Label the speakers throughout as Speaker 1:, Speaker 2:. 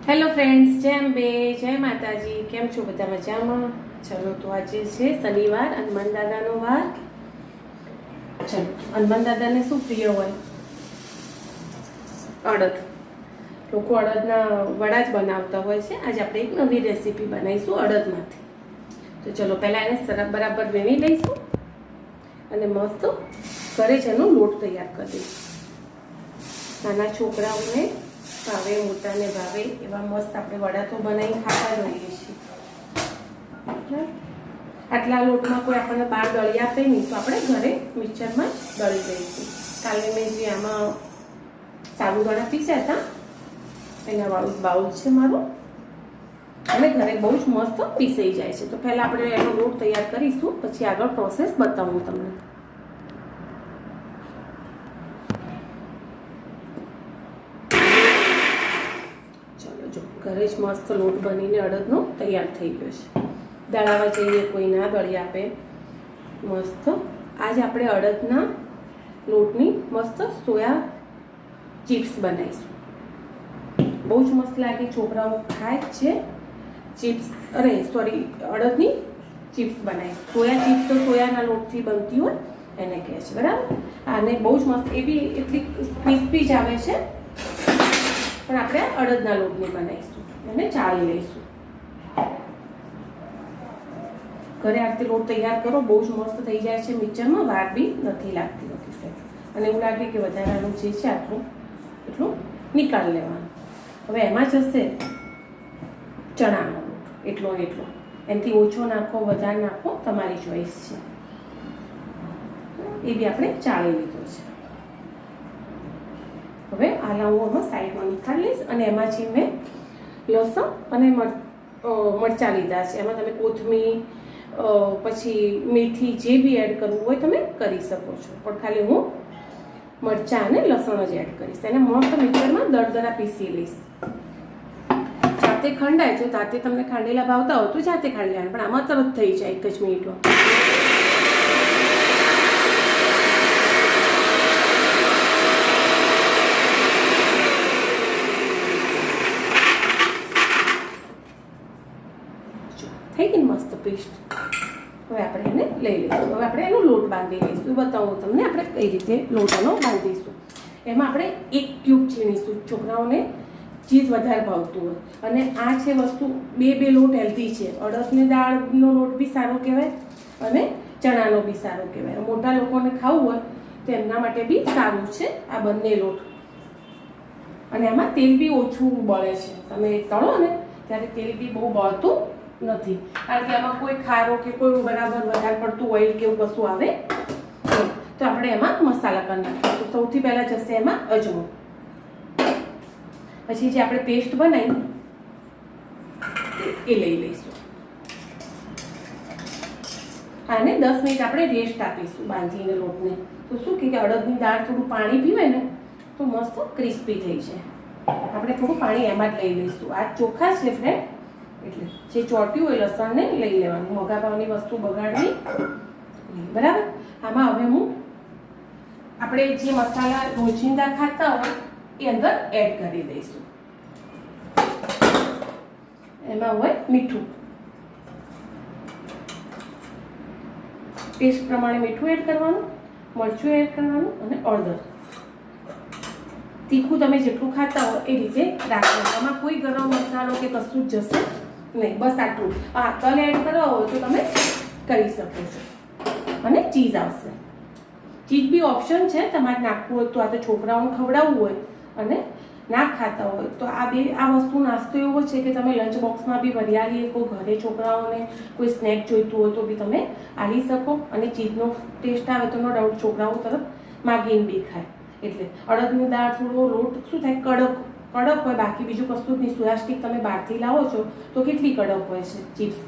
Speaker 1: Hello friends, જય અંબે, જય માતાજી. કેમ છો બધા? મજામાં? ચલો, તો આજે છે શનિવાર, હનુમાન દાદાનો વાર. ચલો, હનુમાન દાદાને શું પ્રિય હોય? અડદ. લોકો અડદના વડા જ બનાવતા હોય છે. આજે આપણે એક નવી રેસીપી બનાવીશું અડદમાંથી. તો ચલો, પહેલાં એને બરાબર વીણી લઈશું અને મસ્ત ઘરે જ એનો લોટ તૈયાર કરી દઈશું. નાના છોકરાઓને ભાવે, મોટાને ભાવે એવા મસ્ત આપણે વડા તો બનાવીને ખાતા જોઈએ છીએ. આટલા લોટમાં કોઈ આપણને બહાર દળી આપે નહીં, તો આપણે ઘરે મિક્સરમાં દળી દઈશું. કાલે મેં જે આમાં સાબુદાણા પીસ્યા હતા એના વાળું બાઉલ છે મારું, અને ઘરે બહુ જ મસ્ત પીસાઈ જાય છે. તો પહેલાં આપણે એનો લોટ તૈયાર કરીશું, પછી આગળ પ્રોસેસ બતાવું તમને. ઘરે જ મસ્ત લોટ બનીને અડદનો તૈયાર થઈ ગયો છે. દળાવા જઈએ કોઈ ના દળી આપે મસ્ત. આજે આપણે અડદના લોટની મસ્ત સોયા ચિપ્સ બનાવીશું. બહુ જ મસ્ત લાગે, છોકરાઓ ખાય જ છે. ચિપ્સ અડદની ચિપ્સ બનાવી. સોયા ચિપ્સ તો સોયાના લોટથી બનતી હોય એને કહે છે, બરાબર. અને બહુ જ મસ્ત, એ બી એટલી ક્રિસ્પી જ આવે છે, પણ આપણે અડદના લોટની બનાવીશું અને ચાળી લઈશું. ઘરે આ રીતે લોટ તૈયાર કરો, બહુ જ મસ્ત થઈ જાય છે. મિક્સરમાં વાર બી નથી લાગતી હોતી, અને એવું લાગે કે વધારાનું જે છે આટલું એટલું નીકાળી લેવાનું. હવે એમાં જશે ચણાનો લોટ, એટલો ને એટલો. એનાથી ઓછો નાખો, વધારે નાખો, તમારી ચોઈસ છે. એ બી આપણે ચાળી લીધો છે. હવે આ હું આમાં સાઈડમાં નીકાળી લઈશ, અને એમાંથી મેં લસણ અને મરચાં લીધા છે. એમાં તમે કોથમીર, પછી મેથી જે બી એડ કરવું હોય તમે કરી શકો છો, પણ ખાલી હું મરચાં અને લસણ જ એડ કરીશ. એને મસ્ત મિક્સરમાં દરદરા પીસી લઈશ. જાતે ખંડાય છે, જાતે તમને ખાંડેલા ભાવતા હોય તો જાતે ખાંડી લેવાનું, પણ આમાં તરત થઈ જાય એક જ મિનિટમાં. થઈ ગઈ મસ્ત પેસ્ટ. હવે આપણે એને લઈ લઈશું. હવે આપણે એનો લોટ બાંધી લઈશું. બતાવું તમને આપણે કઈ રીતે લોટ એનો બાંધીશું. એમાં આપણે એક ક્યુબ છીણીશું. છોકરાઓને ચીઝ વધારે ભાવતું હોય, અને આ છે વસ્તુ બે લોટ હેલ્ધી છે. અડદની દાળનો લોટ બી સારો કહેવાય અને ચણાનો બી સારો કહેવાય. મોટા લોકોને ખાવું હોય તો એમના માટે બી સારું છે આ બંને લોટ. અને આમાં તેલ બી ઓછું બળે છે. તમે તળો ને ત્યારે તેલ બી બહુ બળતું નથી, કારણ કે આમાં કોઈ ખારો કે કોઈ બરાબર વધારે પડતું ઓઇલ કે એવું કશું આવે. તો આપણે એમાં મસાલા કરી નાખીશું. સૌથી પહેલા જશે એમાં અજમો, પછી જે આપણે પેસ્ટ બનાવી એ લઈ લઈશું. આને 10 મિનિટ આપણે રેસ્ટ આપીશું બાંધીને લોટને. તો શું કે અડદની દાળ થોડું પાણી પીવે ને તો મસ્ત ક્રિસ્પી થઈ જાય. આપણે થોડું પાણી એમાં જ લઈ લઈશું. આ ચોખા છે ફ્રેન્ડ, એટલે જે ચોટ્યું હોય લસણને લઈ લેવાનું. મોંઘા ભાવની વસ્તુ બગાડવી, બરાબર. આમાં હવે આપણે જે મસાલા રોજિંદા ખાતા હોય એ અંદર એડ કરી દઈશું. એમાં હોય મીઠું, ટેસ્ટ પ્રમાણે મીઠું એડ કરવાનું, મરચું એડ કરવાનું, અને હળદર. તીખું તમે જેટલું ખાતા હો એ રીતે રાખવાનું. આમાં કોઈ ગરમ મસાલો કે કશું જ જશે નહીં, બસ આટલું. હા, તલ એડ કરવા હોય તો તમે કરી શકો છો. અને ચીઝ આવશે. ચીઝ બી ઓપ્શન છે, તમારે નાખવું હોય તો. આ તો છોકરાઓને ખવડાવવું હોય અને ના ખાતા હોય તો આ વસ્તુ નાસ્તો એવો છે કે તમે લંચ બોક્સમાં બી વરિયાળી શકો. ઘરે છોકરાઓને કોઈ સ્નેક જોઈતું હોય તો બી તમે આલી શકો. અને ચીઝનો ટેસ્ટ આવે તો નો ડાઉટ છોકરાઓ તરફ માગીને બી ખાય. એટલે અડદની દાળ થોડો લોટ શું થાય, કડક હોય, બાકી બીજું કશું જ નહીં. સોયા સ્ટીક તમે બહારથી લાવો છો તો કેટલી કડક હોય છે ચિપ્સ.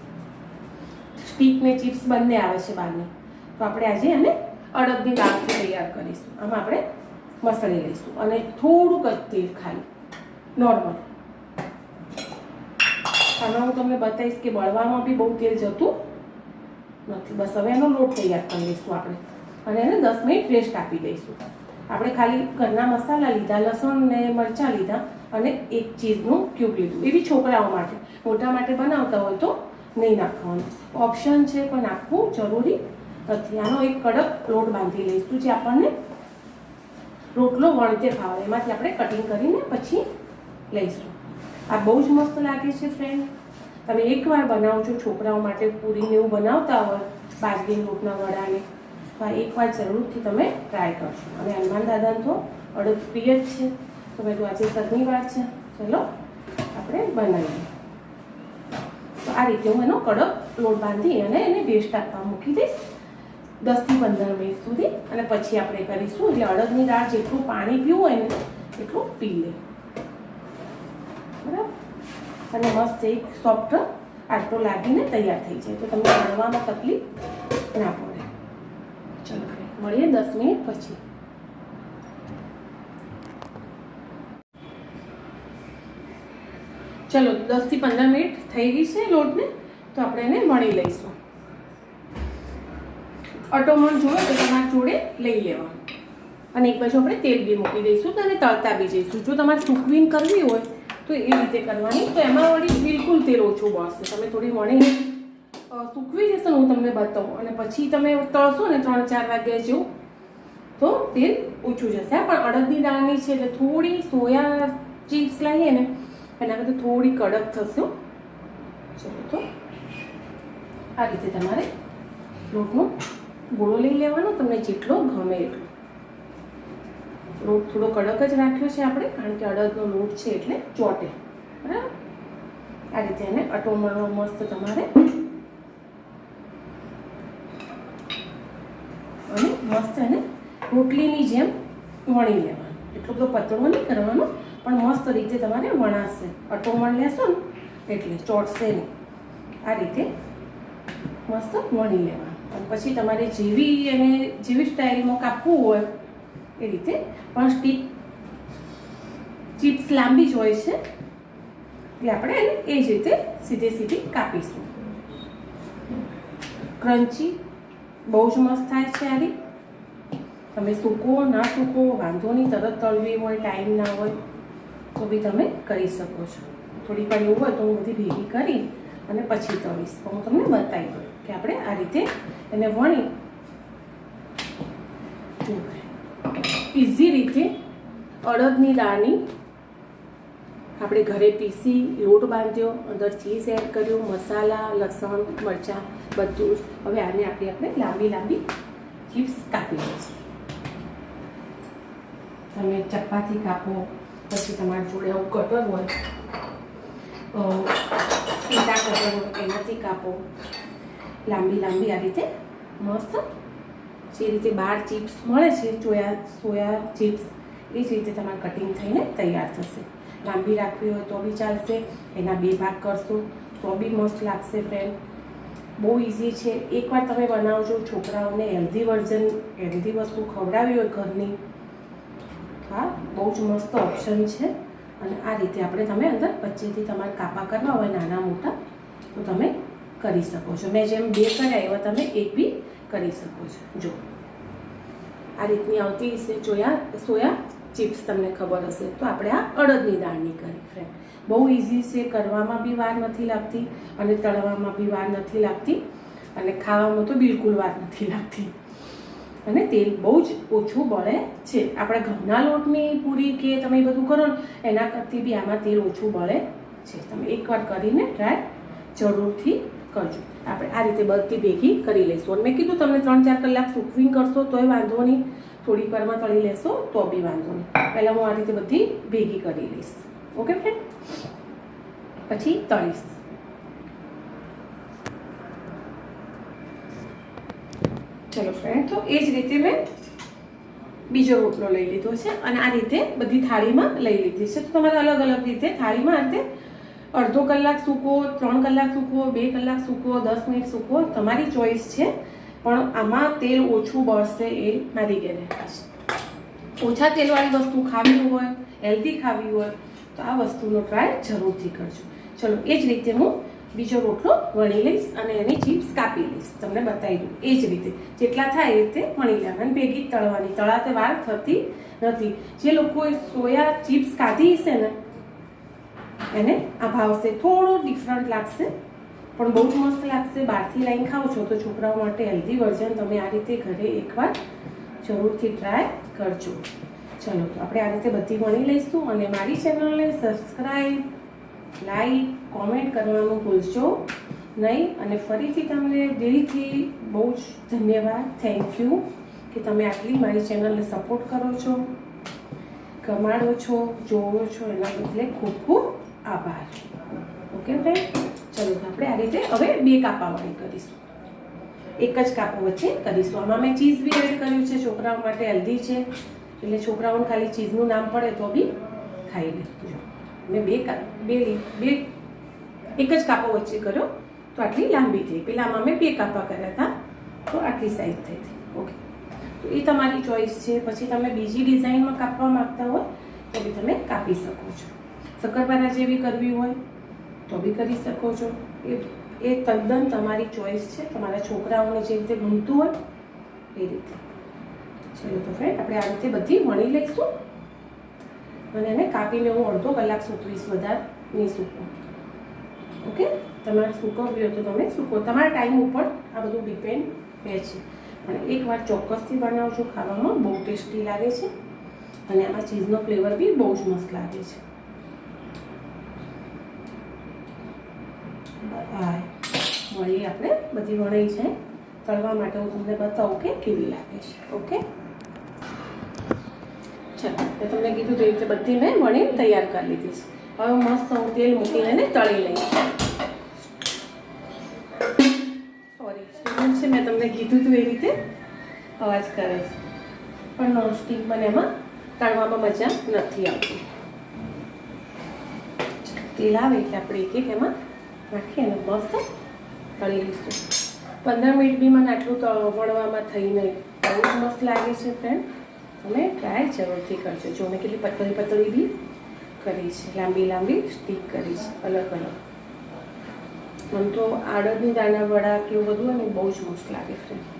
Speaker 1: સ્ટીક ને ચિપ્સ બંને આવે છે બહારની. તો આપણે આજે એને અડદની દાળથી તૈયાર કરીશું. આમાં આપણે મસળી લઈશું, અને થોડુંક જ તેલ, ખાલી નોર્મલ. આમાં હું તમને બતાવીશ કે બળવામાં બી બહુ તેલ જતું નથી. બસ હવે એનો લોટ તૈયાર કરી લઈશું આપણે, અને એને 10 મિનિટ રેસ્ટ આપી દઈશું. આપણે ખાલી ઘરના મસાલા લીધા, લસણ ને મરચાં લીધા અને એક ચીઝનું ક્યુબ લીધું. એવી છોકરાઓ માટે, મોટા માટે બનાવતા હોય તો નહીં નાખવાનું, ઓપ્શન છે પણ નાખવું જરૂરી નથી. આનો એક કડક લોટ બાંધી લઈશું જે આપણને રોટલો વણતે ખાવા, એમાંથી આપણે કટિંગ કરીને પછી લઈશું. આ બહુ જ મસ્ત લાગે છે ફ્રેન્ડ. તમે એકવાર બનાવજો છોકરાઓ માટે, પૂરીને એવું બનાવતા હોય બાજરીના લોટના વડાને, તો આ એકવાર જરૂરથી તમે ટ્રાય કરશો. અને હનુમાન દાદાને તો અડદ પ્રિય જ છે, તો મેં તો આજે શનિવાર છે, ચલો આપણે બનાવીએ. તો આ રીતે હું એનો કડક લોટ બાંધી અને એને રેસ્ટ આપવા મૂકી દઈશ 10 થી 15 મિનિટ સુધી, અને પછી આપણે કરીશું. એટલે અડદની દાળ જેટલું પાણી પીવું હોય ને એટલું પી લે, બરાબર. અને મસ્ત એક સોફ્ટ આટલો લાગીને તૈયાર થઈ જાય, તો તમને વણવામાં તકલીફ ના પડે. ચલો મળીએ 10 મિનિટ પછી. ચલો 10 થી 15 મિનિટ થઈ ગઈ છે લોટને, તો આપણે એને વણી લઈશું. અટોમણ જોડે તો તમારા જોડે લઈ લેવાનું, અને એક બાજુ આપણે તેલ બી મૂકી દઈશું તો એને તળતા બી જઈશું. જો તમારે સૂકવીને કરવી હોય તો એ રીતે કરવાની, તો એમાં વળી બિલકુલ તેલ ઓછું બળશે. તમે થોડી વણીને સૂકવી જશો ને, હું તમને બતાવું, અને પછી તમે તળશો ને 3-4 વાગ્યા જેવું, તો તેલ ઓછું જશે. પણ અડદની દાળની છે એટલે થોડી સોયા ચિપ્સ લાવીએ ને એના કરતાં થોડી કડક થશે. ચલો તો આ રીતે તમારે લોટનો ગોળો લઈ લેવાનો, તમને જેટલો ગમે એટલો. લોટ થોડો કડક જ રાખ્યો છે આપણે, કારણ કે અડદનો લોટ છે એટલે ચોટે, બરાબર. આ રીતે એને અટોમણો મસ્ત તમારે, અને મસ્ત એને રોટલીની જેમ વણી લેવાનું. એટલો બધો પતળો નહીં કરવાનો, પણ મસ્ત રીતે તમારે વણાશે. અટોમણ લેશો ને એટલે ચોટશે નહીં. આ રીતે મસ્ત વણી લેવાનું. અને પછી તમારે જેવી સ્ટાઇલમાં કાપવું હોય એ રીતે, પણ સ્ટીક ચિપ્સ લાંબી જ હોય છે એટલે આપણે એને એ જ રીતે સીધી કાપીશું. ક્રન્ચી બહુ જ મસ્ત થાય છે. આરી તમે સૂકો ના સૂકો વાંધો નહીં, તરત તળવી હોય, ટાઈમ ના હોય તો બી તમે કરી શકો છો. થોડી વાર એવું હોય તો હું બધી ભેગી કરી અને પછી તળીશ, તો હું તમને બતાવી દઉં કે આપણે આ રીતે એને વણી ઇઝી રીતે અડદની દાળની આપણે ઘરે પીસી લોટ બાંધ્યો, અંદર ચીઝ એડ કર્યું, મસાલા, લસણ, મરચાં બધું જ. હવે આને આપણે લાંબી ચિપ્સ કાપી લઈશું. તમે ચપ્પાથી કાપો, પછી તમારી જોડે આવું કટર હોય, ઈંડા કટર હોય એનાથી કાપો. લાંબી આ રીતે મસ્ત જે રીતે બહાર ચિપ્સ મળે છે, સોયા ચિપ્સ, એ જ રીતે તમારે કટિંગ થઈને તૈયાર થશે. લાંબી રાખવી હોય તો બી ચાલશે, એના 2 ભાગ કરશો તો બી મસ્ત લાગશે ફ્રેન્ડ. બહુ ઇઝી છે, એકવાર તમે બનાવજો. છોકરાઓને હેલ્ધી વસ્તુ ખવડાવી હોય ઘરની, હા બહુ જ મસ્ત ઓપ્શન છે. અને આ રીતે તમે અંદર વચ્ચેથી તમારે કાપા કરવા હોય નાના મોટા તો તમે કરી શકો છો. મેં જેમ 2 કર્યા એવા તમે એક બી કરી શકો છો. જો આ રીતની આવતી હશે સોયા ચિપ્સ, તમને ખબર હશે. તો આપણે આ અડદની દાળની કરી ફ્રેન્ડ. બહુ ઇઝી છે, કરવામાં બી વાર નથી લાગતી અને તળવામાં બી વાર નથી લાગતી, અને ખાવામાં તો બિલકુલ વાર નથી લાગતી, અને તેલ બહુ જ ઓછું બળે છે. આપણે ઘઉંના લોટની પૂરી કે તમે બધું કરો ને એના કરતી બી આમાં તેલ ઓછું બળે છે. તમે એકવાર કરીને ટ્રાય જરૂરથી કરજો. આપણે આ રીતે બધી ભેગી કરી લઈશું. અને મેં કીધું તમને 3-4 કલાક સૂકવીને કરશો તોય વાંધો નહીં, થોડીક વારમાં તળી લેશો તો બી વાંધો નહીં. પહેલાં હું આ રીતે બધી ભેગી કરી લઈશ. ઓકે ફ્રેન્ડ, પછી તળીશ. ચલો ફ્રેન્ડ, તો એ જ રીતે મેં બીજો રોટલો લઈ લીધો છે અને આ રીતે બધી થાળીમાં લઈ લીધી છે. તો તમારે અલગ રીતે થાળીમાં આ રીતે અડધો કલાક સૂકો, 3 કલાક સૂકો, 2 કલાક સૂકો, 10 મિનિટ સૂકો, તમારી ચોઈસ છે. પણ આમાં તેલ ઓછું બળશે એ મારી ગેરંટી છે. ઓછા તેલવાળી વસ્તુ ખાવી હોય, હેલ્ધી ખાવી હોય તો આ વસ્તુનો ટ્રાય જરૂરથી કરજો. ચલો એ જ રીતે હું બીજો રોટલો વણી લઈશ અને એની ચિપ્સ કાપી લઈશ. તમને બતાવી દઉં એ જ રીતે જેટલા થાય એ રીતે વણી લેવાના અને ભેગી જ તળવાની. તળાતે વાર થતી નથી. જે લોકોએ સોયા ચિપ્સ ખાધી હશે ને એને આ ભાવશે. થોડું ડિફરન્ટ લાગશે પણ બહુ જ મસ્ત લાગશે. બહારથી લાવીને ખાવ છો તો છોકરાઓ માટે હેલ્ધી વર્ઝન તમે આ રીતે ઘરે એકવાર જરૂરથી ટ્રાય કરજો. ચલો તો આપણે આ રીતે બધી વણી લઈશું અને મારી ચેનલને સબસ્ક્રાઈબ, લાઈક, કોમેન્ટ કરવાનું ભૂલશો નહીં. અને ફરીથી તમને દિલથી બહુ જ ધન્યવાદ, થેન્ક યુ કે તમે આટલી મારી ચેનલને સપોર્ટ કરો છો, કમાડો છો, જોવો છો, એના બદલે ખૂબ ખૂબ આભાર. ઓકે ફ્રેન્ડ, ચલો આપણે આ રીતે હવે 2 કાપાવાળી કરીશું. એક જ કાપો વચ્ચે કરીશું. આમાં મેં ચીઝ બી એડ કર્યું છે. છોકરાઓ માટે હેલ્ધી છે એટલે છોકરાઓને ખાલી ચીઝનું નામ પડે તો બી ખાઈ લે. મેં એક જ કાપો વચ્ચે કર્યો તો આટલી લાંબી થઈ. પહેલાંમાં મેં 2 કાપા કર્યા હતા તો આટલી સાઈઝ થઈ હતી. ઓકે, તો એ તમારી ચોઈસ છે. પછી તમે બીજી ડિઝાઇનમાં કાપવા માંગતા હોય તો બી તમે કાપી શકો છો. શક્કરપારા જેવી કરવી હોય તો બી કરી શકો છો. એ તદ્દન તમારી ચોઈસ છે. તમારા છોકરાઓને જે રીતે ગમતું હોય એ રીતે. ચલો તો ફ્રેન્ડ, આપણે આ રીતે બધી વણી લઈશું અને એને કાપીને હું અડધો કલાક સૂકવીશ. વધારે નહીં સૂકવું. ઓકે, તમારે સૂકવવી હોય તો તમે સૂકવો. તમારા ટાઈમ ઉપર આ બધું ડિપેન્ડ રહે છે. અને એકવાર ચોક્કસથી બનાવજો. ખાવામાં બહુ ટેસ્ટી લાગે છે અને આમાં ચીઝનો ફ્લેવર બી બહુ જ મસ્ત લાગે છે. હા, મળીએ આપણે બધી વણી છે. તળવા માટે હું તમને બતાવું કે કેવી લાગે છે. ઓકે, ચાલો, મેં તમને કીધું તો એ રીતે બધી મેં વણી તૈયાર કરી લીધી છે. હવે મસ્ત હું તેલ મૂકીને તળી લઈશ. સોરી, સ્ટીમ છે. મેં તમને કીધું હતું એ રીતે અવાજ કરે છે પણ નોનસ્ટિક મને એમાં તળવામાં મજા નથી આવતી. તેલ આવે એટલે આપણે એક એમાં નાખી અને મસ્ત તળી લઈશું. 15 મિનિટ બી મને આટલું વણવામાં થઈ નહીં. બહુ જ મસ્ત લાગે છે ફ્રેન્ડ. તમે ટ્રાય જરૂરથી કરજો. જો મેં કેટલી પતળી પતળી બી કરી છે, લાંબી લાંબી સ્ટીક કરી છે અલગ અલગ. મને તો આડદની દાણા વડા કે એવું બધું હોય ને બહુ જ મસ્ત લાગે ફ્રેન્ડ.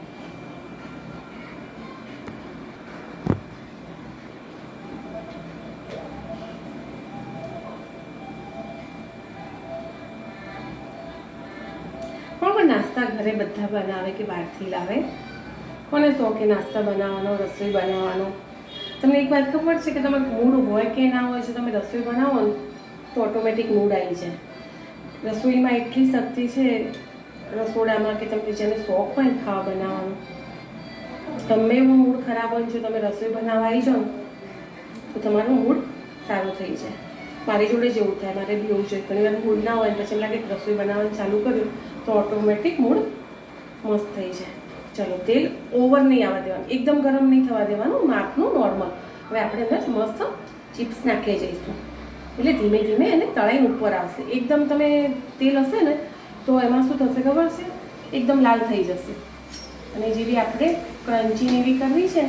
Speaker 1: પણ નાસ્તા ઘરે બધા બનાવે કે બહારથી લાવે? કોને શોખ કે નાસ્તા બનાવવાનો, રસોઈ બનાવવાનો? તમને એક વાત ખબર છે કે તમે મૂડ હોય કે ના હોય, જો તમે રસોઈ બનાવો ને તો ઓટોમેટિક મૂડ આવી જાય. રસોઈમાં એટલી શક્તિ છે રસોડામાં કે તમને જેને શોખ હોય ને ખાવા બનાવવાનો, ગમે એવો મૂડ ખરાબ હોય જો તમે રસોઈ બનાવવા આવી જાઓ તો તમારો મૂડ સારો થઈ જાય. મારી જોડે જેવું થાય, મારે બી એવું જોઈએ. ઘણી વાર મૂડ ના હોય પછી એમ લાગે કે રસોઈ બનાવવાનું ચાલુ કર્યું તો ઓટોમેટિક મૂડ મસ્ત થઈ જાય. ચલો, તેલ ઓવર નહીં આવવા દેવાનું, એકદમ ગરમ નહીં થવા દેવાનું, માપનું નોર્મલ. હવે આપણે અંદર મસ્ત ચિપ્સ નાખી જઈશું એટલે ધીમે ધીમે એને તળાઈને ઉપર આવશે. એકદમ તમે તેલ હશે ને તો એમાં શું થશે ખબર છે? એકદમ લાલ થઈ જશે અને જેવી આપણે ક્રન્ચી એવી કરવી છે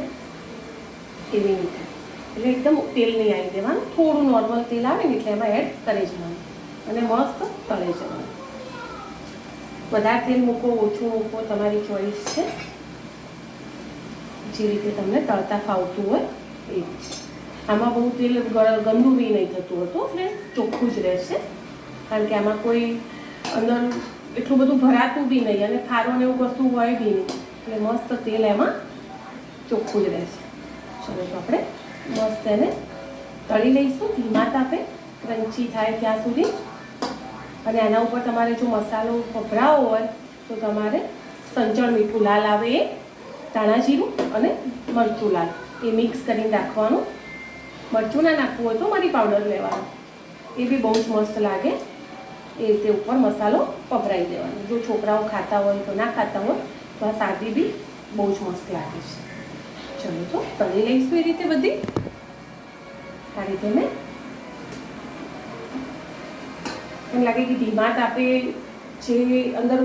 Speaker 1: એવી નહીં થાય. એટલે એકદમ તેલ નહીં આવી દેવાનું, થોડું નોર્મલ તેલ આવે ને એટલે એમાં એડ કરી જવાનું અને મસ્ત તળાઈ જવાનું. વધારે તેલ મૂકો, ઓછું મૂકો, તમારી ચોઈસ છે. જે રીતે તમને તળતા ફાવતું હોય એ. આમાં બહુ તેલ ગંદુ બી નહીં થતું હતું ફ્રેન્ડ, ચોખ્ખું જ રહેશે. કારણ કે આમાં કોઈ અંદર એટલું બધું ભરાતું બી નહીં અને ખારો ને એવું કશું હોય બી નહીં એટલે મસ્ત તેલ એમાં ચોખ્ખું જ રહેશે. ચલો તો આપણે મસ્ત એને તળી લઈશું ધીમા તાપે, ક્રન્ચી થાય ત્યાં સુધી. અને આના ઉપર તમારે જો મસાલો વપરાવો હોય તો તમારે સંચળ મીઠું લાલ આવે એ, ધાણા જીરું અને મરચું લાલ એ મિક્સ કરીને રાખવાનું. મરચું ના નાખવું હોય તો મરી પાવડર લેવાનો, એ બી બહુ જ મસ્ત લાગે. એ રીતે ઉપર મસાલો પકડાઈ દેવાનો. જો છોકરાઓ ખાતા હોય તો ના ખાતા હોય તો આ સાદી બી બહુ જ મસ્ત લાગે છે. ચલો તો તળી લઈશું એ રીતે બધી. આ રીતે મેં એમ લાગે કે ધીમા તાપે જે અંદર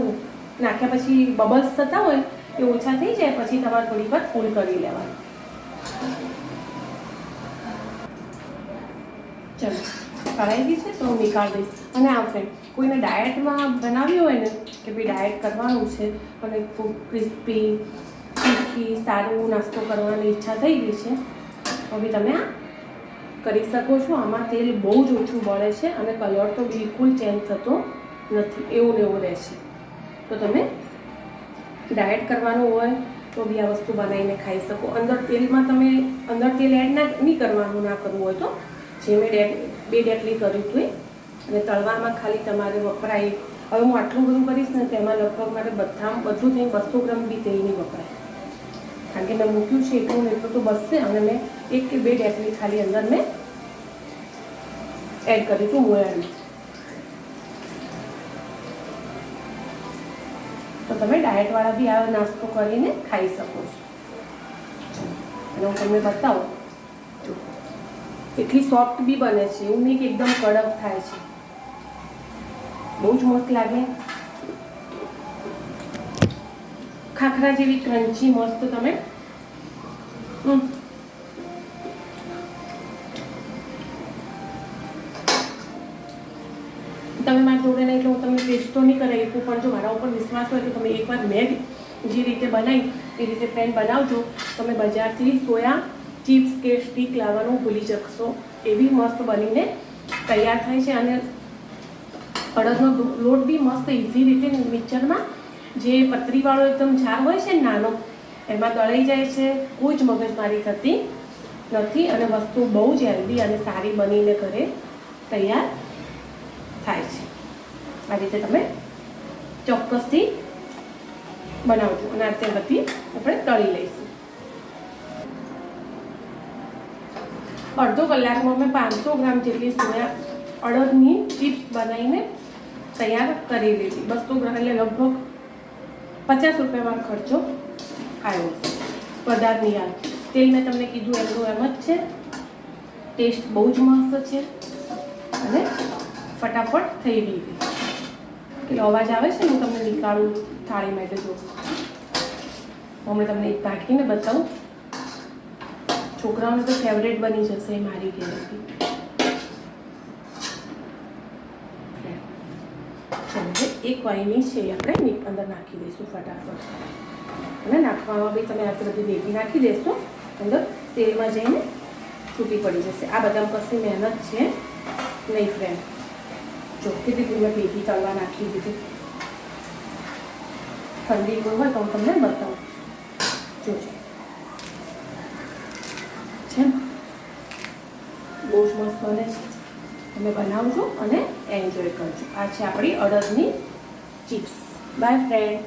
Speaker 1: નાખ્યા પછી બબલ્સ થતા હોય એ ઓછા થઈ જાય પછી તમારે થોડી વાર ફૂલ કરી લેવાનું. ચલો કઢાઈ ગઈ છે તો હું નીકાળી દઈશ. અને આ ફ્રેન્ડ કોઈને ડાયટમાં બનાવ્યું હોય ને કે ભાઈ ડાયટ કરવાનું છે અને ખૂબ ક્રિસ્પી તીખી સારું નાસ્તો કરવાની ઈચ્છા થઈ ગઈ છે તો બી તમે આ કરી શકો છો. આમાં તેલ બહુ જ ઓછું બળે છે અને કલર તો બિલકુલ ચેન્જ થતો નથી, એવું ને એવું રહેશે. તો તમે ડાયટ કરવાનું હોય તો બી આ વસ્તુ બનાવીને ખાઈ શકો. અંદર તેલમાં તમે અંદર તેલ એડ નહીં કરવાનું, ના કરવું હોય તો જે મેં 2 ડેટલી કર્યું હતું અને તળવામાં ખાલી તમારે વપરાય. હવે હું આટલું બધું કરીશ ને તેમાં લગભગ મારે બધું થઈને 200 ગ્રામ બી તેલ નહીં વપરાય, કારણ કે મેં મૂક્યું છે એટલું ને એટલું તો બસશે. અને મેં 1 કે 2 ડેટલી ખાલી અંદર મેં એડ કર્યું હતું મોયાનું. તો તમે ડાયટવાળા બી આ નાસ્તો કરીને ખાઈ શકો છો. અને હું તમને બતાવું જો એટલી સોફ્ટ બી બને છે, એવું નહીં કે એકદમ કડક થાય છે. બહુ જ મસ્ત લાગે, ખાખરા જેવી ક્રન્ચી મસ્ત. તમે મારી જોડે નહીં તો હું તમને ટેસ્ટ તો નહીં કરાવી શકું, પણ જો મારા ઉપર વિશ્વાસ હોય તો તમે એકવાર મેં જે રીતે બનાવી એ રીતે ફ્રેન્ડ બનાવજો. તમે બજારથી સોયા ચિપ્સ કે સ્ટીક લાવવાનું ભૂલી શકશો, એવી મસ્ત બનીને તૈયાર થાય છે. અને અડદનો લોટ બી મસ્ત ઇઝી રીતે મિક્સરમાં જે પતરીવાળો એકદમ જાર હોય છે ને નાનો, એમાં દળાઈ જાય છે, કોઈ જ મગજમારી થતી નથી અને વસ્તુ બહુ જ હેલ્ધી અને સારી બનીને ઘરે તૈયાર થાય છે. આ રીતે તમે ચોક્કસથી બનાવજો. અને અત્યારે બધી આપણે તળી લઈશું. અડધો કલાકમાં મેં 500 ગ્રામ જેટલી સોયા અડદની ચિપ્સ બનાવીને તૈયાર કરી લીધી. 200 ગ્રામ એટલે લગભગ 50 રૂપિયામાં ખર્ચો આવ્યો છે. વધારે નહીં આવે. તેલ મેં તમને કીધું એટલું એમ જ છે. ટેસ્ટ બહુ જ મસ્ત છે અને ફટાફટ થઈ ગઈ. કેટલો અવાજ આવે છે, હું તમને નીકાળું થાળી માટે. જો હમણાં તમને એક નાખીને બતાવું. છોકરાઓને તો ફેવરેટ બની જશે મારી ગેરંટી. ચાલો એક વાઈની છે આપણે અંદર નાખી દઈશું ફટાફટ. અને નાખવામાં બી તમે આટલી બધી ભેગી નાખી દેશો અંદર તેલમાં જઈને છૂટી પડી જશે. આ બદામ કશી મહેનત છે નહીં ફ્રેન્ડ. જો કેટલી મેં ભેગી તળવા નાખી દીધી. ઠંડી હોય તો હું તમને બતાવું. જોજો છે બહુ જ મસ્ત બને છે. તમે બનાવજો અને એન્જોય કરજો. આ છે આપણી અડદની ચિપ્સ. By friend.